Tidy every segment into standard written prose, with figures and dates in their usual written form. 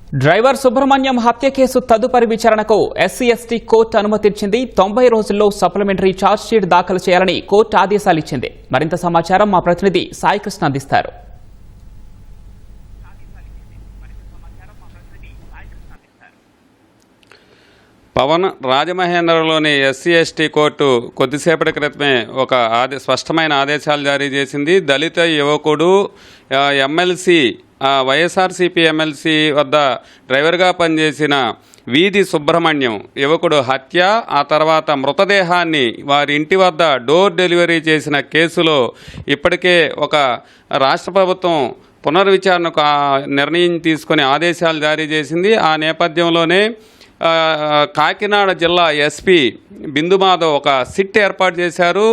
Driver Subrahmanyam హత్య case తదుపరి విచారణకు ఎస్సీ/ఎస్టీ కోర్టు అనుమతించింది. 90 రోజుల్లో సప్లిమెంటరీ ఛార్జ్షీట్ దాఖలు చేయాలని కోర్టు ఆదేశాలు ఇచ్చింది. మరింత సమాచారం మా ప్రతినిధి సాయికృష్ణ అందిస్తారు. పవన్ రాజమహేంద్రలోని ఎస్సీ/ఎస్టీ కోర్టు కొద్దిసేపటి క్రితమే ఒక స్పష్టమైన ఆదేశాలు జారీ చేసింది. దళిత యువకుడు ఎమ్మెల్సీ వైఎస్ఆర్సీపీ ఎమ్మెల్సీ వద్ద డ్రైవర్గా పనిచేసిన వీధి సుబ్రహ్మణ్యం యువకుడు హత్య, ఆ తర్వాత మృతదేహాన్ని వారి ఇంటి వద్ద డోర్ డెలివరీ చేసిన కేసులో ఇప్పటికే ఒక రాష్ట్ర ప్రభుత్వం పునర్విచారణకు నిర్ణయం తీసుకుని ఆదేశాలు జారీ చేసింది. ఆ నేపథ్యంలోనే కాకినాడ జిల్లా ఎస్పీ బిందుమాధవ్ ఒక సిట్ ఏర్పాటు చేశారు.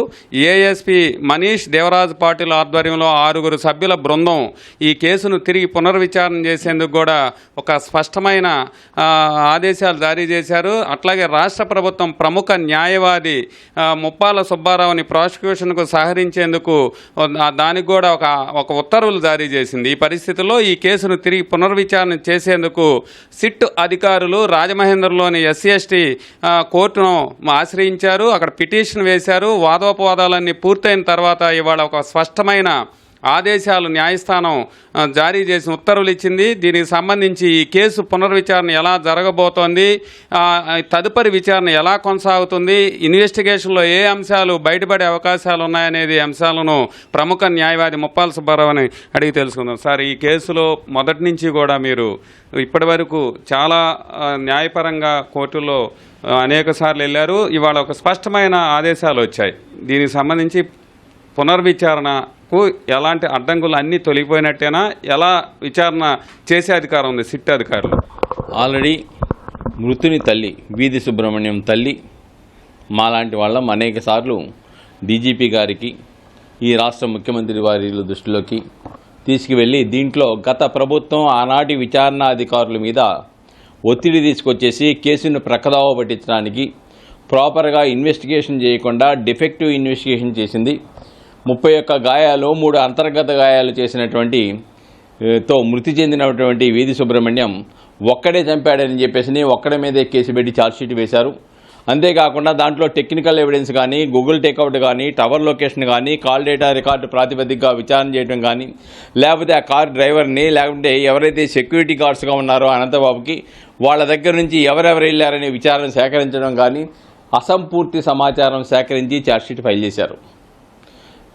ఏఎస్పీ మనీష్ దేవరాజ్ పాటిల్ ఆధ్వర్యంలో 6 సభ్యుల బృందం ఈ కేసును తిరిగి పునర్విచారణ చేసేందుకు కూడా ఒక స్పష్టమైన ఆదేశాలు జారీ చేశారు. అట్లాగే రాష్ట్ర ప్రభుత్వం ప్రముఖ న్యాయవాది ముప్పాల సుబ్బారావుని ప్రాసిక్యూషన్కు సహకరించేందుకు దానికి కూడా ఒక ఉత్తర్వులు జారీ చేసింది. ఈ పరిస్థితుల్లో ఈ కేసును తిరిగి పునర్విచారణ చేసేందుకు సిట్ అధికారులు రాజమహేంద్రలోని ఎస్సీ/ఎస్టీ కోర్టును ఆశ్రయించారు. అక్కడ పిటిషన్ వేశారు. వాదోపవాదాలన్నీ పూర్తయిన తర్వాత ఇవాళ ఒక స్పష్టమైన ఆదేశాలు న్యాయస్థానం జారీ చేసిన ఉత్తర్వులు ఇచ్చింది. దీనికి సంబంధించి ఈ కేసు పునర్విచారణ ఎలా జరగబోతోంది, తదుపరి విచారణ ఎలా కొనసాగుతుంది, ఇన్వెస్టిగేషన్లో ఏ అంశాలు బయటపడే అవకాశాలు ఉన్నాయనేది అంశాలను ప్రముఖ న్యాయవాది ముప్పాల సుబ్బారావుని అడిగి తెలుసుకుందాం. సార్, ఈ కేసులో మొదటి నుంచి కూడా మీరు ఇప్పటి వరకు చాలా న్యాయపరంగా కోర్టులో అనేక సార్లు వెళ్ళారు. ఇవాళ ఒక స్పష్టమైన ఆదేశాలు వచ్చాయి. దీనికి సంబంధించి పునర్విచారణకు ఎలాంటి అడ్డంకులు అన్నీ తొలగిపోయినట్టేనా? ఎలా విచారణ చేసే అధికారం ఉంది సిట్ అధికారులు? ఆల్రెడీ మృతుని తల్లి వీధి సుబ్రహ్మణ్యం తల్లి మాలాంటి వాళ్ళం అనేక సార్లు డీజీపీ గారికి, ఈ రాష్ట్ర ముఖ్యమంత్రి వారి దృష్టిలోకి తీసుకువెళ్ళి దీంట్లో గత ప్రభుత్వం ఆనాటి విచారణ అధికారుల మీద ఒత్తిడి తీసుకొచ్చేసి కేసును ప్రక్కదోవ పట్టించడానికి ప్రాపర్గా ఇన్వెస్టిగేషన్ చేయకుండా డిఫెక్టివ్ ఇన్వెస్టిగేషన్ చేసింది. 31 గాయాలు, 3 అంతర్గత గాయాలు చేసినటువంటి తో మృతి చెందినటువంటి వీధి సుబ్రహ్మణ్యం ఒక్కడే చంపాడని చెప్పేసి ఒక్కడి మీదే కేసు పెట్టి ఛార్జ్షీట్ వేశారు. అంతేకాకుండా దాంట్లో టెక్నికల్ ఎవిడెన్స్ కానీ, గూగుల్ టేక్అవుట్ కానీ, టవర్ లొకేషన్ కానీ, కాల్ డేటా రికార్డు ప్రాతిపదికగా విచారణ చేయడం కానీ, లేకపోతే ఆ కార్ డ్రైవర్ని, లేకుంటే ఎవరైతే సెక్యూరిటీ గార్డ్స్గా ఉన్నారో అనంతబాబుకి వాళ్ళ దగ్గర నుంచి ఎవరెవరు వెళ్ళారనే విచారణ సేకరించడం కానీ, అసంపూర్తి సమాచారం సేకరించి ఛార్జ్షీట్ ఫైల్ చేశారు.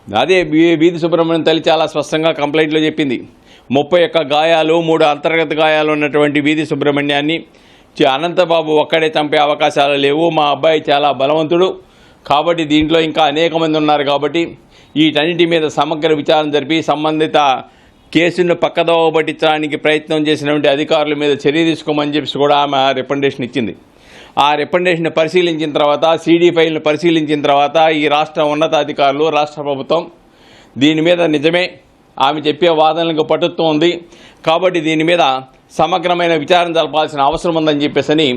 అదే వీధి సుబ్రహ్మణ్యం తల్లి చాలా స్పష్టంగా కంప్లైంట్లో చెప్పింది. 31 గాయాలు, 3 అంతర్గత గాయాలు ఉన్నటువంటి వీధి సుబ్రహ్మణ్యాన్ని అనంతబాబు ఒక్కడే చంపే అవకాశాలు లేవు. మా అబ్బాయి చాలా బలవంతుడు కాబట్టి దీంట్లో ఇంకా అనేక మంది ఉన్నారు కాబట్టి వీటన్నిటి మీద సమగ్ర విచారణ జరిపి సంబంధిత కేసును పక్కదోవ పట్టించడానికి ప్రయత్నం చేసినటువంటి అధికారుల మీద చర్య తీసుకోమని చెప్పి కూడా ఆమె రికమెండేషన్ ఇచ్చింది. ఆ రికమెండేషన్ పరిశీలించిన తర్వాత, సిడి ఫైల్ను పరిశీలించిన తర్వాత ఈ రాష్ట్ర ఉన్నతాధికారులు, రాష్ట్ర ప్రభుత్వం దీని మీద నిజమే ఆమె చెప్పే వాదనలకు పట్టుత్వం ఉంది కాబట్టి దీని మీద సమగ్రమైన విచారణ జరపాల్సిన అవసరం ఉందని చెప్పేసి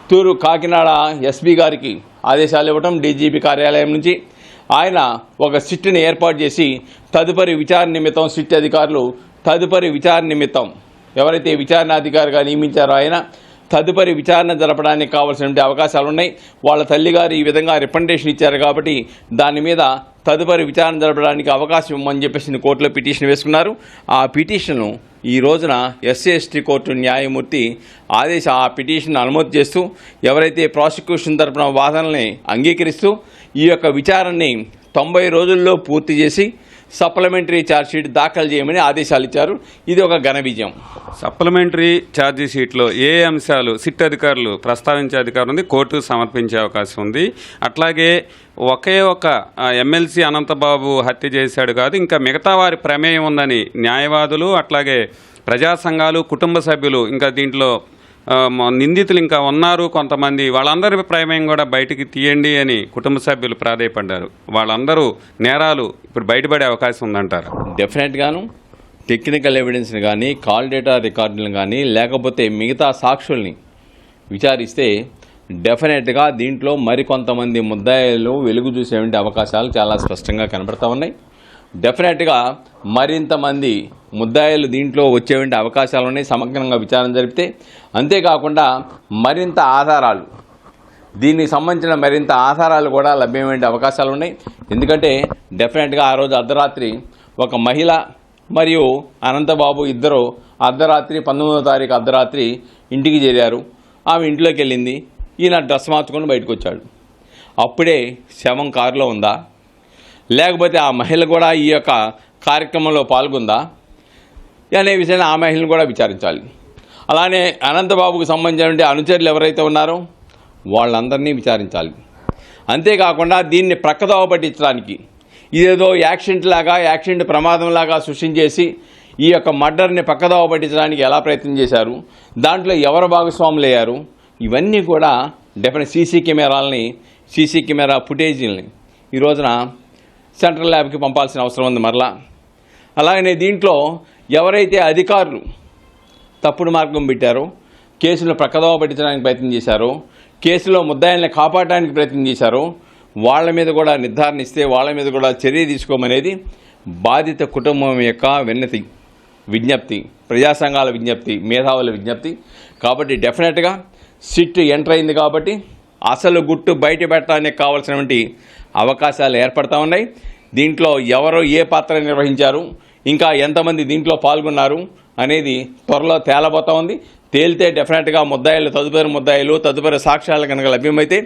తూరు కాకినాడ ఎస్పీ గారికి ఆదేశాలు ఇవ్వటం, డీజీపీ కార్యాలయం నుంచి ఆయన ఒక సిట్ని ఏర్పాటు చేసి తదుపరి విచారణ నిమిత్తం సిట్ అధికారులు తదుపరి విచారణ నిమిత్తం ఎవరైతే విచారణాధికారిగా నియమించారో ఆయన తదుపరి విచారణ జరపడానికి కావాల్సిన అవకాశాలు ఉన్నాయి. వాళ్ళ తల్లిగారు ఈ విధంగా రికమెండేషన్ ఇచ్చారు కాబట్టి దాని మీద తదుపరి విచారణ జరపడానికి అవకాశం ఇవ్వమని చెప్పేసి కోర్టులో పిటిషన్ వేసుకున్నారు. ఆ పిటిషన్ను ఈ రోజున ఎస్సీ/ఎస్టీ కోర్టు న్యాయమూర్తి ఆ పిటిషన్ అనుమతి చేస్తూ ఎవరైతే ప్రాసిక్యూషన్ తరపున వాదనల్ని అంగీకరిస్తూ ఈ యొక్క విచారణని 90 రోజుల్లో పూర్తి చేసి సప్లిమెంటరీ ఛార్జ్షీట్ దాఖలు చేయమని ఆదేశాలు ఇచ్చారు. ఇది ఒక ఘన విజయం. సప్లిమెంటరీ ఛార్జ్షీట్లో ఏ అంశాలు సిట్ అధికారులు ప్రస్తావించే అధికారం ఉంది, కోర్టుకు సమర్పించే అవకాశం ఉంది. అట్లాగే ఒకే ఒక ఎమ్మెల్సీ అనంతబాబు హత్య చేశాడు కాదు, ఇంకా మిగతా వారి ప్రమేయం ఉందని న్యాయవాదులు, అట్లాగే ప్రజా సంఘాలు, కుటుంబ సభ్యులు, ఇంకా దీంట్లో నిందితులు ఇంకా ఉన్నారు కొంతమంది, వాళ్ళందరి ప్రమేయం కూడా బయటికి తీయండి అని కుటుంబ సభ్యులు ప్రాధేయపడ్డారు. వాళ్ళందరూ నేరాలు ఇప్పుడు బయటపడే అవకాశం ఉందంటారు. డెఫినెట్గాను టెక్నికల్ ఎవిడెన్స్ని కానీ, కాల్ డేటా రికార్డులను కానీ, లేకపోతే మిగతా సాక్షుల్ని విచారిస్తే డెఫినెట్గా దీంట్లో మరికొంతమంది ముద్దాయిలు వెలుగు చూసేటువంటి అవకాశాలు చాలా స్పష్టంగా కనబడతా ఉన్నాయి. డెఫినెట్గా మరింత మంది ముద్దాయిలు దీంట్లో వచ్చేటువంటి అవకాశాలు ఉన్నాయి సమగ్రంగా విచారణ జరిపితే. అంతేకాకుండా మరింత ఆధారాలు, దీనికి సంబంధించిన మరింత ఆధారాలు కూడా లభ్యమయ్యే అవకాశాలు ఉన్నాయి. ఎందుకంటే డెఫినెట్గా ఆ రోజు అర్ధరాత్రి ఒక మహిళ మరియు అనంతబాబు ఇద్దరు అర్ధరాత్రి 19వ తారీఖు అర్ధరాత్రి ఇంటికి చేరారు. ఆమె ఇంట్లోకి వెళ్ళింది, ఈయన డ్రెస్ మార్చుకొని బయటకు వచ్చాడు. అప్పుడే శవం కారులో ఉందా, లేకపోతే ఆ మహిళ కూడా ఈ యొక్క కార్యక్రమంలో పాల్గొందా అనే విషయాన్ని ఆ మహిళను కూడా విచారించాలి. అలానే అనంతబాబుకు సంబంధించిన అనుచరులు ఎవరైతే ఉన్నారో వాళ్ళందరినీ విచారించాలి. అంతేకాకుండా దీన్ని ప్రక్కదోవ పట్టించడానికి ఇదేదో యాక్సిడెంట్ ప్రమాదంలాగా సృష్టించేసి ఈ యొక్క మర్డర్ని పక్కదోవ పట్టించడానికి ఎలా ప్రయత్నం చేశారు, దాంట్లో ఎవరు భాగస్వాములు అయ్యారు, ఇవన్నీ కూడా డెఫినెట్ సీసీ కెమెరా ఫుటేజీలని ఈ రోజున సెంట్రల్ ల్యాబ్కి పంపాల్సిన అవసరం ఉంది మరలా. అలాగనే దీంట్లో ఎవరైతే అధికారులు తప్పుడు మార్గం పెట్టారో, కేసును ప్రక్కదోవ పట్టించడానికి ప్రయత్నం చేశారో, కేసులో ముద్దాయిల్ని కాపాడడానికి ప్రయత్నం చేశారో వాళ్ళ మీద కూడా నిర్ధారణ ఇస్తే వాళ్ళ మీద కూడా చర్య తీసుకోమనేది బాధిత కుటుంబం యొక్క విజ్ఞప్తి, ప్రజా సంఘాల విజ్ఞప్తి, మేధావుల విజ్ఞప్తి. కాబట్టి డెఫినెట్గా సిట్ ఎంటర్ అయింది కాబట్టి అసలు గుట్టు బయట పెట్టడానికి కావాల్సినటువంటి అవకాశాలు ఏర్పడతా ఉన్నాయి. దీంట్లో ఎవరు ఏ పాత్ర నిర్వహించారు, ఇంకా ఎంతమంది దీంట్లో పాల్గొన్నారు అనేది త్వరలో తేలబోతా ఉంది. తేలితే డెఫినెట్గా తదుపరి సాక్ష్యాలు కనుక లభ్యమైతే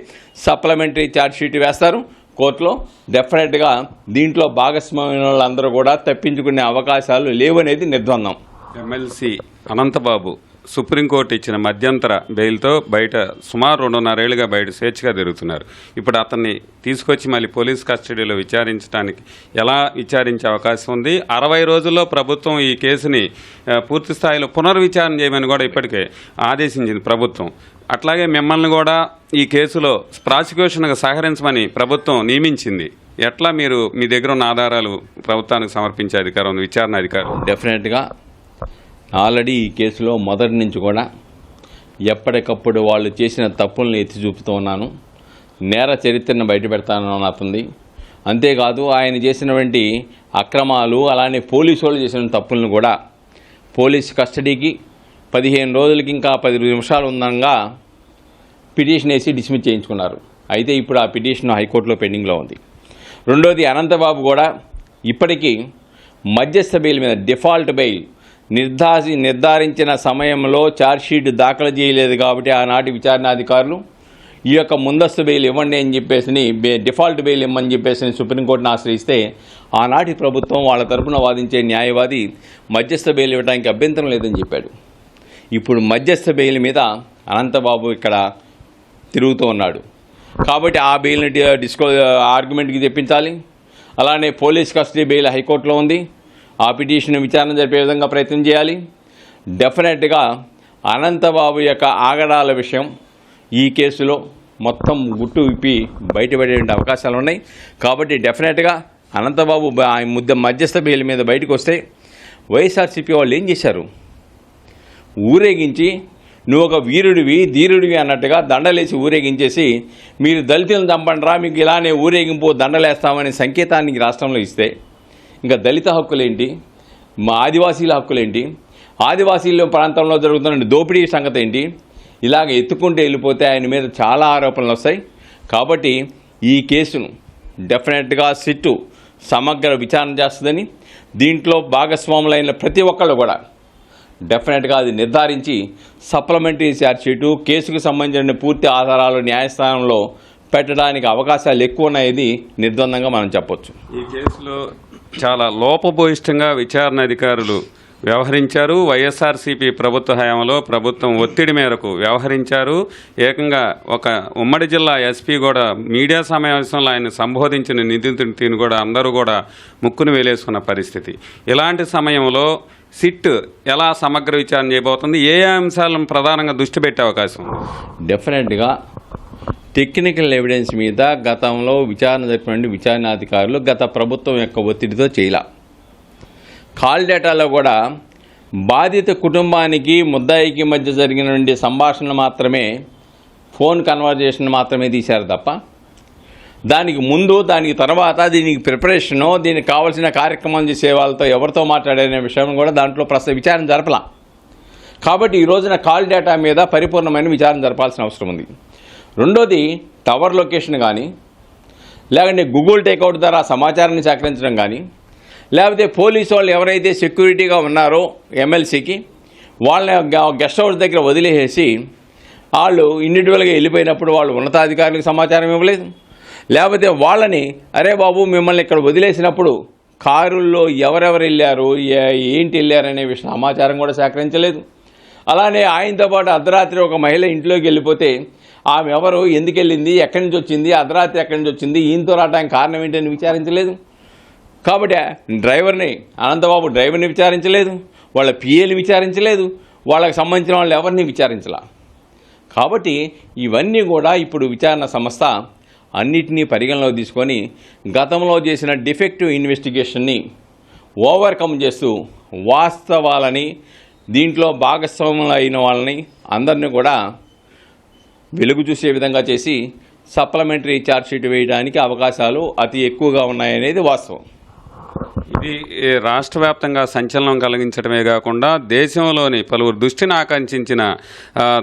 సప్లిమెంటరీ ఛార్జ్ షీట్ వేస్తారు కోర్టులో. డెఫినెట్గా దీంట్లో భాగస్వామ్య వాళ్ళందరూ కూడా తప్పించుకునే అవకాశాలు లేవనేది నిర్ద్వందం. ఎమ్మెల్సీ అనంతబాబు సుప్రీంకోర్టు ఇచ్చిన మధ్యంతర బెయిల్తో బయట సుమారు 2.5 ఏళ్లుగా బయట స్వేచ్ఛగా తిరుగుతున్నారు. ఇప్పుడు అతన్ని తీసుకొచ్చి మళ్ళీ పోలీస్ కస్టడీలో విచారించడానికి ఎలా విచారించే అవకాశం ఉంది? 60 రోజుల్లో ప్రభుత్వం ఈ కేసుని పూర్తి స్థాయిలో పునర్విచారణ చేయమని కూడా ఇప్పటికే ఆదేశించింది ప్రభుత్వం. అట్లాగే మిమ్మల్ని కూడా ఈ కేసులో ప్రాసిక్యూషన్గా సహకరించమని ప్రభుత్వం నియమించింది. ఎట్లా మీరు మీ దగ్గర ఉన్న ఆధారాలు ప్రభుత్వానికి సమర్పించే అధికారం ఉంది, విచారణ అధికారం? డెఫినెట్గా ఆల్రెడీ ఈ కేసులో మొదటి నుంచి కూడా ఎప్పటికప్పుడు వాళ్ళు చేసిన తప్పులను ఎత్తి చూపుతూ ఉన్నాను. నేర చరిత్రను బయటపెడతానని అతనిది. అంతేకాదు ఆయన చేసినటువంటి అక్రమాలు, అలానే పోలీసు వాళ్ళు చేసిన తప్పులను కూడా పోలీస్ కస్టడీకి 15 రోజులకి ఇంకా 10 నిమిషాలు ఉందనగా పిటిషన్ వేసి డిస్మిస్ చేయించుకున్నారు. అయితే ఇప్పుడు ఆ పిటిషన్ హైకోర్టులో పెండింగ్లో ఉంది. రెండోది, అనంతబాబు కూడా ఇప్పటికీ మధ్యస్థ బెయిల్ మీద డిఫాల్ట్ బెయిల్ నిర్ధారించిన సమయంలో ఛార్జ్షీట్ దాఖలు చేయలేదు కాబట్టి ఆనాటి విచారణాధికారులు ఈ యొక్క ముందస్తు బెయిల్ ఇవ్వండి అని చెప్పేసి డిఫాల్ట్ బెయిల్ ఇవ్వమని చెప్పేసి సుప్రీంకోర్టును ఆశ్రయిస్తే ఆనాటి ప్రభుత్వం వాళ్ళ తరపున వాదించే న్యాయవాది మధ్యస్థ బెయిల్ ఇవ్వడానికి అభ్యంతరం లేదని చెప్పాడు. ఇప్పుడు మధ్యస్థ బెయిల్ మీద అనంతబాబు ఇక్కడ తిరుగుతూ ఉన్నాడు. కాబట్టి ఆ బెయిల్ని ఆర్గ్యుమెంట్కి తెప్పించాలి. అలానే పోలీస్ కస్టడీ బెయిల్ హైకోర్టులో ఉంది. ఆ పిటిషన్ విచారణ జరిపే విధంగా ప్రయత్నం చేయాలి. డెఫినెట్గా అనంతబాబు యొక్క ఆగడాల విషయం ఈ కేసులో మొత్తం గుట్టు విప్పి బయటపడే అవకాశాలు ఉన్నాయి. కాబట్టి డెఫినెట్గా అనంతబాబు మధ్యస్థ బెయిల్ మీద బయటకు వస్తే వైఎస్ఆర్సీపీ వాళ్ళు ఏం చేశారు? ఊరేగించి నువ్వు ఒక ధీరుడివి అన్నట్టుగా దండలేసి ఊరేగించేసి మీరు దళితులను చంపండిరా, మీకు ఇలానే ఊరేగింపు దండలేస్తామనే సంకేతానికి రాష్ట్రంలో ఇస్తే ఇంకా దళిత హక్కులేంటి, మా ఆదివాసీల హక్కులేంటి, ఆదివాసీల ప్రాంతంలో జరుగుతున్న దోపిడీ సంగతి ఏంటి? ఇలాగ ఎత్తుకుంటూ వెళ్ళిపోతే ఆయన మీద చాలా ఆరోపణలు వస్తాయి. కాబట్టి ఈ కేసును డెఫినెట్గా సిట్టు సమగ్ర విచారణ చేస్తుందని, దీంట్లో భాగస్వాములైన ప్రతి ఒక్కళ్ళు కూడా డెఫినెట్గా అది నిర్ధారించి సప్లిమెంటరీ ఛార్జ్షీటు కేసుకు సంబంధించిన పూర్తి ఆధారాలు న్యాయస్థానంలో పెట్టడానికి అవకాశాలు ఎక్కువ ఉన్నాయని నిర్ద్వందంగా మనం చెప్పొచ్చు. ఈ కేసులో చాలా లోపభూయిష్టంగా విచారణ అధికారులు వ్యవహరించారు. వైఎస్ఆర్సీపీ ప్రభుత్వ హయాంలో ప్రభుత్వం ఒత్తిడి మేరకు వ్యవహరించారు. ఏకంగా ఒక ఉమ్మడి జిల్లా ఎస్పీ కూడా మీడియా సమావేశంలో ఆయన సంబోధించిన నిందితుడిని కూడా అందరూ కూడా ముక్కును వేలేసుకున్న పరిస్థితి. ఇలాంటి సమయంలో సిట్ ఎలా సమగ్ర విచారణ చేయబోతుంది? ఏ అంశాలను ప్రధానంగా దృష్టి పెట్టే అవకాశం? డెఫినెట్గా టెక్నికల్ ఎవిడెన్స్ మీద గతంలో విచారణ జరిపినటువంటి విచారణాధికారులు గత ప్రభుత్వం యొక్క ఒత్తిడితో చేయాల. కాల్ డేటాలో కూడా బాధిత కుటుంబానికి ముద్దాయికి మధ్య జరిగినటువంటి సంభాషణ మాత్రమే, ఫోన్ కన్వర్జేషన్ మాత్రమే తీశారు తప్ప దానికి ముందు దానికి తర్వాత దీనికి ప్రిపరేషను దీనికి కావాల్సిన కార్యక్రమం చేసే వాళ్ళతో ఎవరితో మాట్లాడే విషయం కూడా దాంట్లో విచారణ జరపలా. కాబట్టి ఈ రోజున కాల్ డేటా మీద పరిపూర్ణమైన విచారణ జరపాల్సిన అవసరం ఉంది. రెండోది టవర్ లొకేషన్ కానీ, లేదంటే గూగుల్ టేక్అవుట్ ద్వారా సమాచారాన్ని సేకరించడం కానీ, లేకపోతే పోలీసు వాళ్ళు ఎవరైతే సెక్యూరిటీగా ఉన్నారో ఎమ్మెల్సీకి వాళ్ళని గెస్ట్ హౌస్ దగ్గర వదిలేసి వాళ్ళు ఇండివిజువల్గా వెళ్ళిపోయినప్పుడు వాళ్ళు ఉన్నతాధికారులకు సమాచారం ఇవ్వలేదు. లేకపోతే వాళ్ళని అరే బాబు మిమ్మల్ని ఇక్కడ వదిలేసినప్పుడు కారుల్లో ఎవరెవరు వెళ్ళారు, ఏంటి వెళ్ళారు అనే విషయం సమాచారం కూడా సేకరించలేదు. అలానే ఆయనతో పాటు అర్ధరాత్రి ఒక మహిళ ఇంట్లోకి వెళ్ళిపోతే ఆమె ఎవరు, ఎందుకు వెళ్ళింది, ఎక్కడి నుంచి వచ్చింది, అర్ధరాత్రి ఎక్కడి నుంచి వచ్చింది, ఈయనతో రావడానికి కారణం ఏంటని విచారించలేదు. కాబట్టి అనంతబాబు డ్రైవర్ని విచారించలేదు, వాళ్ళ పిఏని విచారించలేదు, వాళ్ళకి సంబంధించిన వాళ్ళు ఎవరిని విచారించలా. కాబట్టి ఇవన్నీ కూడా ఇప్పుడు విచారణ సంస్థ అన్నిటినీ పరిగణలోకి తీసుకొని గతంలో చేసిన డిఫెక్టివ్ ఇన్వెస్టిగేషన్ని ఓవర్కమ్ చేస్తూ వాస్తవాలని, దీంట్లో భాగస్వాములు అయిన వాళ్ళని అందరినీ కూడా వెలుగు చూసే విధంగా చేసి సప్లిమెంటరీ ఛార్జ్షీట్ వేయడానికి అవకాశాలు అతి ఎక్కువగా ఉన్నాయనేది వాస్తవం. ఇది రాష్ట్ర వ్యాప్తంగా సంచలనం కలిగించడమే కాకుండా దేశంలోని పలువురు దృష్టిని ఆకర్షించిన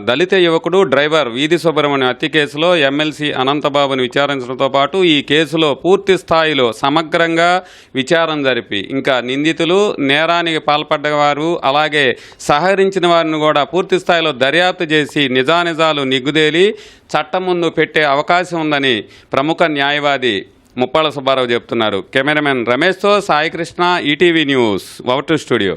దళిత యువకుడు డ్రైవర్ వీధి సుబ్రహ్మణ్యం హత్య కేసులో ఎమ్మెల్సీ అనంతబాబుని విచారించడంతో పాటు ఈ కేసులో పూర్తి స్థాయిలో సమగ్రంగా విచారణ జరిపి ఇంకా నిందితులు, నేరానికి పాల్పడ్డవారు, అలాగే సహకరించిన వారిని కూడా పూర్తి స్థాయిలో దర్యాప్తు చేసి నిజానిజాలు నిగ్గుదేలి చట్టం ముందు పెట్టే అవకాశం ఉందని ప్రముఖ న్యాయవాది ముప్పాళ్ళ సుబ్బారావు చెప్తున్నారు. కెమెరామెన్ రమేష్తో సాయికృష్ణ, ఈటీవీ న్యూస్, వౌటు స్టూడియో.